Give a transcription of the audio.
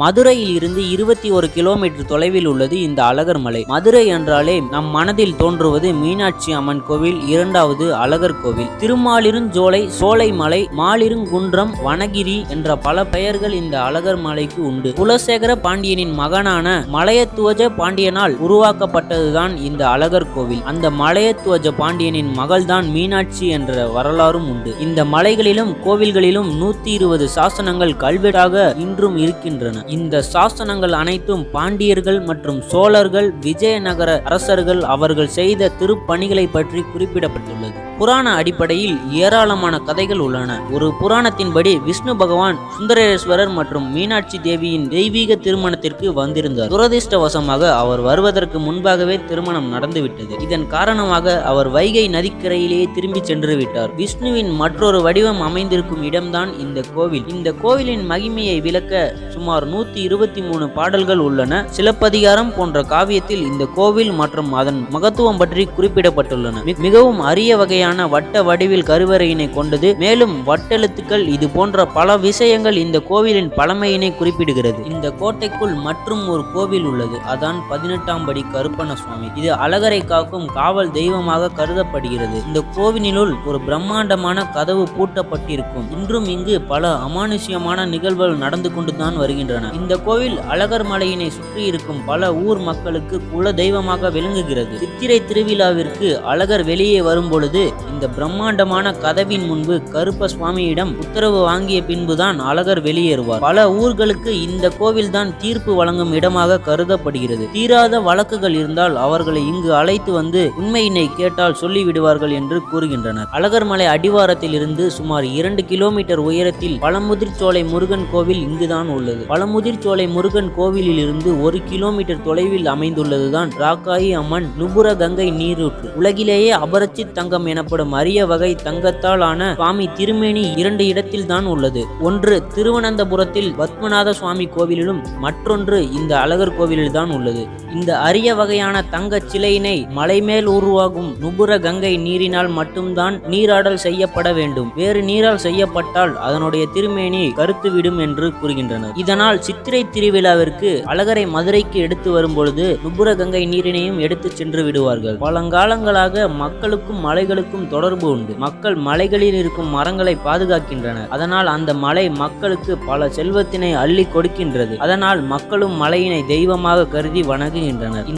மதுரையில் இருந்து 21 கிலோமீட்டர் தொலைவில் உள்ளது இந்த அழகர் மலை. மதுரை என்றாலே நம் மனதில் தோன்றுவது மீனாட்சி அம்மன் கோவில், இரண்டாவது அழகர் கோவில். திருமாலிருஞ்சோலை, சோலைமலை, மாலிருங்குன்றம், வனகிரி என்ற பல பெயர்கள் இந்த அழகர் மலைக்கு உண்டு. குலசேகர பாண்டியனின் மகனான மலையத்துவஜ பாண்டியனால் உருவாக்கப்பட்டதுதான் இந்த அழகர் கோவில். அந்த மலையத்துவஜ பாண்டியனின் மகள்தான் மீனாட்சி என்ற வரலாறும் உண்டு. இந்த மலைகளிலும் கோவில்களிலும் 120 சாசனங்கள் கல்வெட்டாக இன்றும் இருக்கின்றன. இந்த சாசனங்கள் அனைத்தும் பாண்டியர்கள் மற்றும் சோழர்கள், விஜயநகர அரசர்கள் அவர்கள் செய்த திருப்பணிகளை பற்றி குறிப்பிடப்பட்டுள்ளது. புராண அடிப்படையில் ஏராளமான கதைகள் உள்ளன. ஒரு புராணத்தின்படி விஷ்ணு பகவான் சுந்தரேஸ்வரர் மற்றும் மீனாட்சி தேவியின் தெய்வீக திருமணத்திற்கு வந்திருந்தார். துரதிர்ஷ்டவசமாக அவர் வருவதற்கு முன்பாகவே திருமணம் நடந்துவிட்டது. இதன் காரணமாக அவர் வைகை நதிக்கரையிலேயே திரும்பி சென்று விட்டார். விஷ்ணுவின் மற்றொரு வடிவம் அமைந்திருக்கும் இடம்தான் இந்த கோவில். இந்த கோவிலின் மகிமையை விளக்க சுமார் 123 பாடல்கள் உள்ளன. சிலப்பதிகாரம் போன்ற காவியத்தில் இந்த கோவில் மற்றும் அதன் மகத்துவம் பற்றி குறிப்பிடப்பட்டுள்ளன. மிகவும் அரிய வகையான வட்ட வடிவில் கருவறையினை கொண்டது. மேலும் வட்டெழுத்துக்கள் இது போன்ற பல விஷயங்கள் இந்த கோவிலின் பழமையினை குறிப்பிடுகிறது. இந்த கோட்டைக்குள் மற்றும் ஒரு கோவில் உள்ளது. அதான் 18ஆம் படி கருப்பண்ண சுவாமி. இது அழகரை காக்கும் காவல் தெய்வமாக கருதப்படுகிறது. இந்த கோவிலினுள் ஒரு பிரம்மாண்டமான கதவு பூட்டப்பட்டிருக்கும். இன்றும் இங்கு பல அமானுஷ்யமான நிகழ்வுகள் நடந்து கொண்டுதான் வருகின்றன. இந்த கோவில் அழகர் மலையினை சுற்றி இருக்கும் பல ஊர் மக்களுக்கு குல தெய்வமாக விளங்குகிறது. சித்திரை திருவிழாவிற்கு அழகர் வெளியே வரும் பொழுது இந்த பிரம்மாண்டமான கதவின் முன்பு கருப்ப சுவாமியிடம் உத்தரவு வாங்கிய பின்புதான் அழகர் வெளியேறுவார். பல ஊர்களுக்கு இந்த கோவில் தான் தீர்ப்பு வழங்கும் இடமாக கருதப்படுகிறது. தீராத வழக்குகள் இருந்தால் அவர்களை இங்கு அழைத்து வந்து உண்மையினை கேட்டால் சொல்லிவிடுவார்கள் என்று கூறுகின்றனர். அழகர் மலை அடிவாரத்தில் இருந்து சுமார் 2 கிலோமீட்டர் உயரத்தில் பழமுதிர்ச்சோலை முருகன் கோவில் இங்குதான் உள்ளது. பழமுதிர்ச்சோலை முருகன் கோவிலில் இருந்து 1 கிலோமீட்டர் தொலைவில் அமைந்துள்ளதுதான் ராக்காயி அம்மன் நுபுர கங்கை நீரூற்று. உலகிலேயே அபரச்சி தங்கம் எனப்படும் அரிய வகை தங்கத்தால் ஆன சுவாமி திருமேனி 2 இடத்தில் தான் உள்ளது. ஒன்று திருவனந்தபுரத்தில் பத்மநாத சுவாமி கோவிலிலும் மற்றொன்று இந்த அழகர் கோவிலில் தான் உள்ளது. இந்த அரிய வகையான தங்க சிலையினை மலைமேல் உருவாகும் நுபுர கங்கை நீரினால் மட்டும்தான் நீராடல் செய்யப்பட வேண்டும். வேறு நீரால் செய்யப்பட்டால் அதனுடைய திருமேனி கருத்துவிடும் என்று கூறுகின்றனர். இதனால் சித்திரை திருவிழாவிற்கு அழகரை மதுரைக்கு எடுத்து வரும் பொழுது நுபுர கங்கை நீரினையும் எடுத்து சென்று விடுவார்கள். பழங்காலங்களாக மக்களுக்கும் மலைகளுக்கும் தொடர்பு உண்டு. மக்கள் மலைகளில் இருக்கும் மரங்களை பாதுகாக்கின்றனர். அதனால் அந்த மலை மக்களுக்கு பல செல்வத்தினை அள்ளி கொடுக்கின்றது. அதனால் மக்களும் மலையினை தெய்வமாக கருதி வணங்குகின்றனர்.